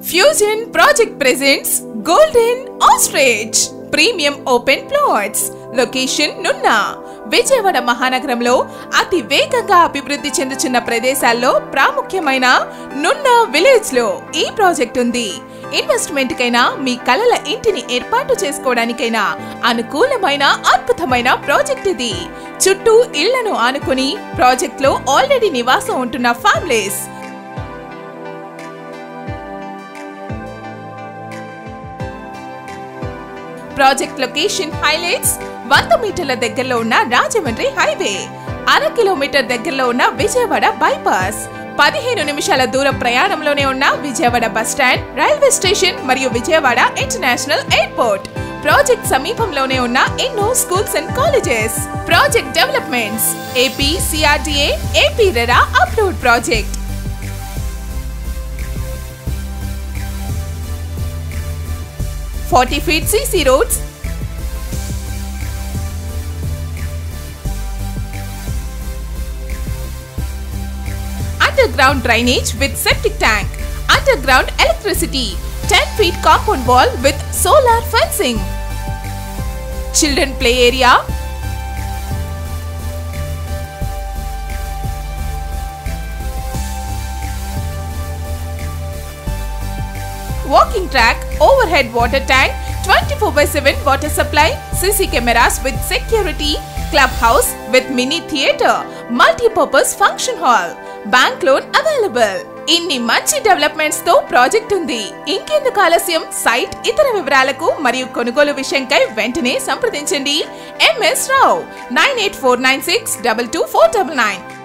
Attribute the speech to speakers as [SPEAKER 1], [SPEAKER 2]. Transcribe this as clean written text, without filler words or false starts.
[SPEAKER 1] Fusion Project presents Golden Ostrich Premium Open Plots. Location Nunna. Vijayawada మహానగరంలో అతి వేగంగా అభివృద్ధి చెందుతున్న ప్రదేశాల్లో ప్రాముఖ్యమైన నున్నా విలేజ్ లో ఈ ప్రాజెక్ట్ ఉంది. ఇన్వెస్ట్మెంట్ కైనా మీ కలల ఇంటిని ఏర్పాటు చేసుకోవడానికైనా అనుకూలమైన అద్భుతమైన ప్రాజెక్ట్ ఇది. చుట్టూ ఇళ్లను ఆనుకుని ప్రాజెక్ట్ లో ఆల్రెడీ నివాసం ఉంటున్న ఫ్యామిలీస్, ప్రాజెక్ట్ లొకేషన్ హైలైట్స్ 100 మీటర్ల దగ్గరలో ఉన్న రాజమండ్రి హైవే, 1/2 కిలోమీటర్ దగ్గరలో ఉన్న విజయవాడ బైపాస్, 15 నిమిషాల దూర ప్రయాణంలోనే ఉన్న Vijayawada bus stand, railway station మరియు విజయవాడ ఇంటర్నేషనల్ ఎయిర్పోర్ట్. ప్రాజెక్ట్ సమీపంలోనే ఉన్న ఎన్నో schools and colleges. Project developments AP CRDA AP RERA approved project. feet CC roads, underground drainage with septic tank, underground electricity, 10 feet compound wall with solar fencing, children play area, walking track, overhead water tank, 24/7 water supply, CC cameras with security, clubhouse with mini theatre, multi-purpose function hall, bank loan available. ఇన్ని మంచి developments తో project ఉంది. ఇంకెందుకు ఆలస్యం? Site ఇతర వివరాలకు మరియు కొనుగోలు విషయంకై వెంటనే సంప్రదించండి MS Rao 98496 22499.